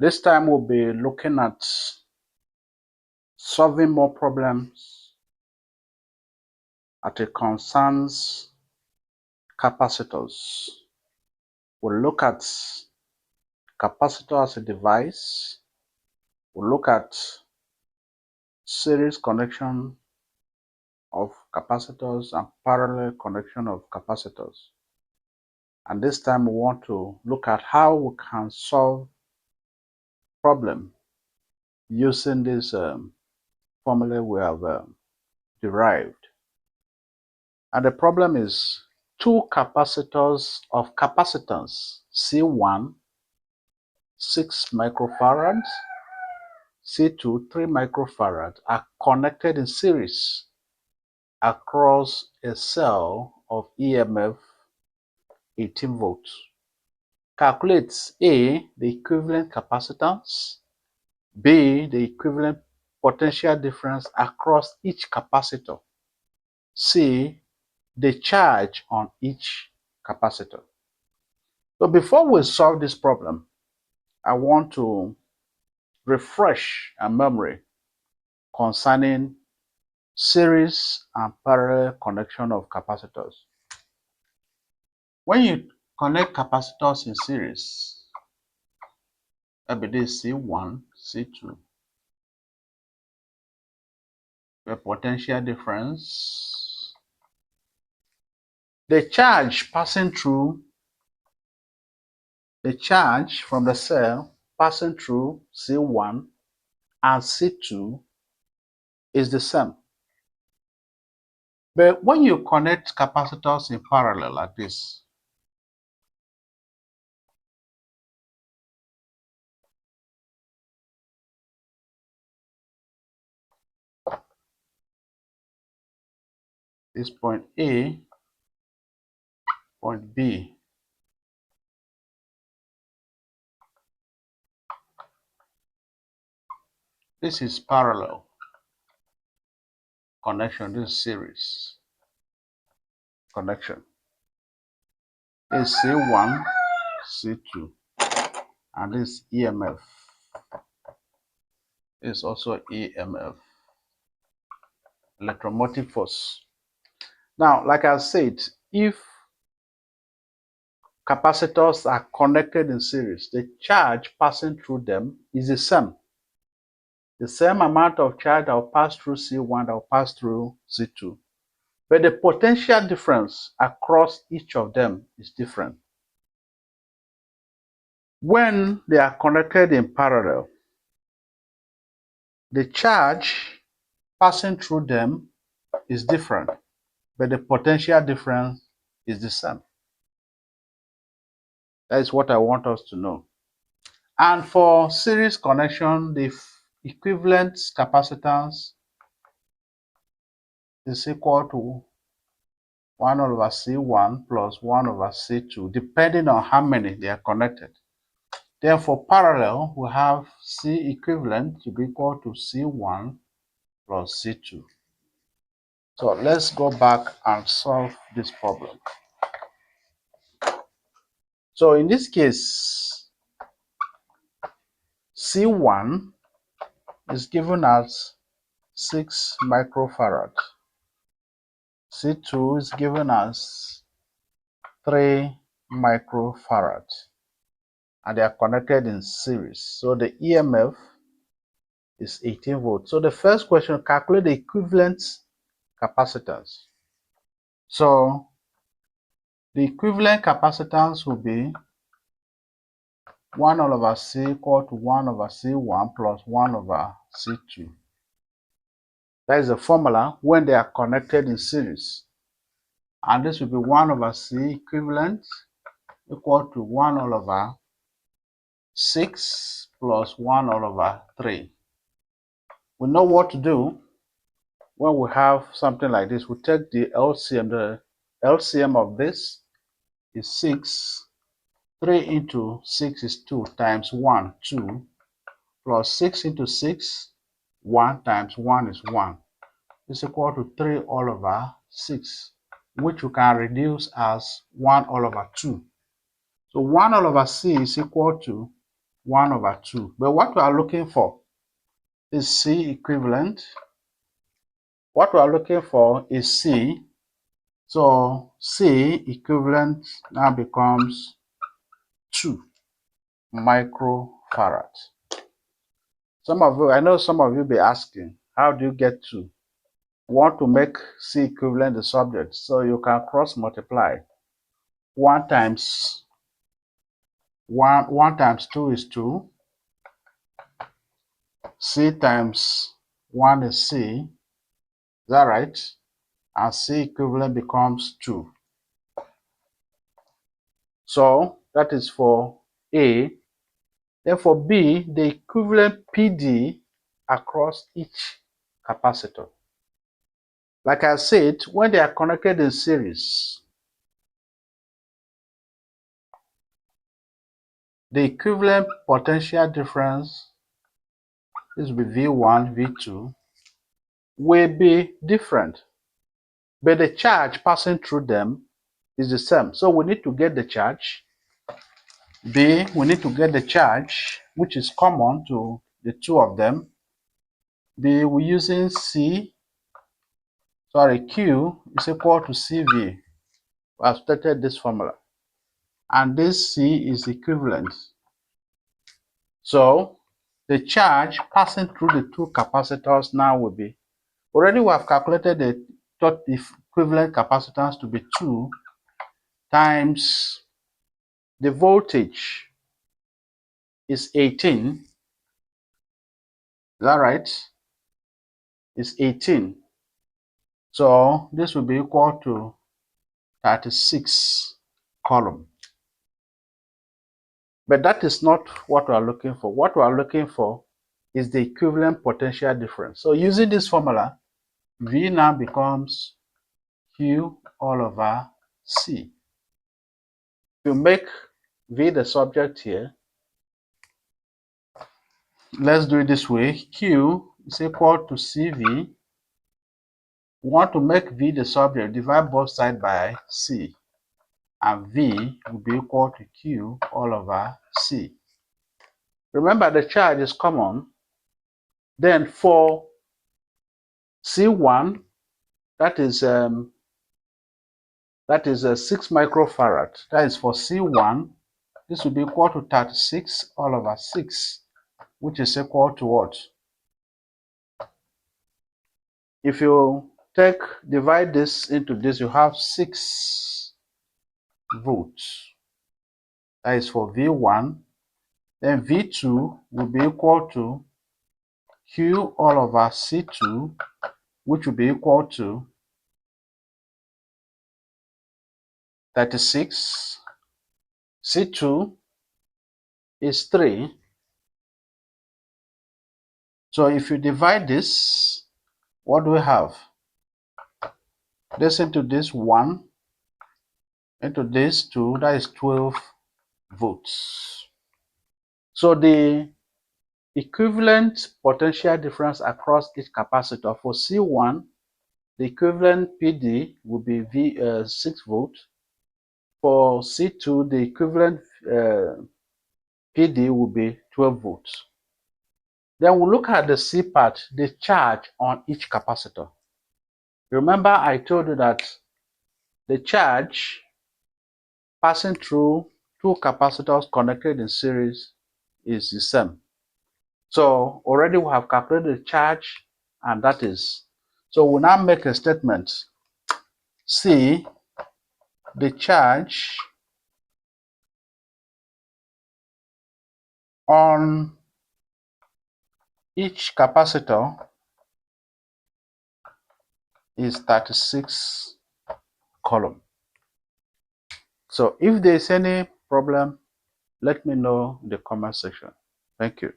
This time we'll be looking at solving more problems as it concerns capacitors. We'll look at capacitor as a device. We'll look at series connection of capacitors and parallel connection of capacitors. And this time we want to look at how we can solve problem using this formula we have derived. And the problem is two capacitors of capacitance C1 6 microfarads, C2 3 microfarads are connected in series across a cell of EMF 18 volts. Calculate A, the equivalent capacitance, B, the equivalent potential difference across each capacitor, C, the charge on each capacitor. So before we solve this problem, I want to refresh our memory concerning series and parallel connection of capacitors. When you connect capacitors in series, that be this C1, C2, the potential difference, the charge passing through, the charge from the cell passing through C1 and C2 is the same. But when you connect capacitors in parallel like this, this point A, point B, this is parallel connection, this is series connection. This is C1, C2, and this EMF is also EMF, electromotive force. Now, like I said, if capacitors are connected in series, the charge passing through them is the same. The same amount of charge that will pass through C1 that will pass through C2. But the potential difference across each of them is different. When they are connected in parallel, the charge passing through them is different, but the potential difference is the same. That is what I want us to know. And for series connection, the equivalent capacitance is equal to 1 over C1 plus 1 over C2, depending on how many they are connected. Therefore, parallel, we have C equivalent to be equal to C1 plus C2. So let's go back and solve this problem. So in this case, C1 is given as 6 microfarad. C2 is given as 3 microfarad. And they are connected in series. So the EMF is 18 volts. So the first question, calculate the equivalent capacitance. So the equivalent capacitance will be 1 over C equal to 1 over C1 plus 1 over C2. That is the formula when they are connected in series. And this will be 1 over C equivalent equal to 1 all over 6 plus 1 all over 3. We know what to do when we have something like this. We take the LCM. The LCM of this is 6. 3 into 6 is 2 times 1, 2, plus 6 into 6, 1 times 1 is 1. Is equal to 3 all over 6, which we can reduce as 1 all over 2. So 1 all over C is equal to 1 over 2. But what we are looking for is C equivalent. What we are looking for is C. So C equivalent now becomes 2 microfarad. I know some of you be asking, how do you get 2? You want to make C equivalent the subject, so you can cross multiply. 1 times 1 times 2 is 2. C times 1 is C. Is that right? And C equivalent becomes 2. So that is for A. Then for B, the equivalent PD across each capacitor. Like I said, when they are connected in series, the equivalent potential difference, this will be V1, V2, will be different. But the charge passing through them is the same. So we need to get the charge. B, we need to get the charge, which is common to the two of them. B, we're using Q is equal to CV. I've stated this formula. And this C is equivalent. So the charge passing through the two capacitors now will be, already we have calculated the equivalent capacitance to be 2 times the voltage is 18. Is that right? It's 18. So this will be equal to 36 coulomb. But that is not what we are looking for. What we are looking for is the equivalent potential difference. So using this formula, V now becomes Q all over C. To make V the subject here, let's do it this way. Q is equal to CV. We want to make V the subject, divide both sides by C. And V will be equal to Q all over C. Remember, the charge is common. Then for C1, that is a 6 microfarad. That is for C1. This will be equal to 36 all over 6, which is equal to what? If you divide this into this, you have 6 volts. That is for V1. Then V2 will be equal to Q all over C2, which will be equal to 36. C2 is 3. So if you divide this, what do we have? This into this 1, into this 2, that is 12 volts. So the equivalent potential difference across each capacitor for C1, the equivalent PD will be 6 volts. For C2, the equivalent PD will be 12 volts. Then we'll look at the C part, the charge on each capacitor. Remember, I told you that the charge passing through two capacitors connected in series is the same. So already we have calculated the charge, and that is. So we'll now make a statement. C, the charge on each capacitor is 36 coulomb. So if there's any problem, let me know in the comment section. Thank you.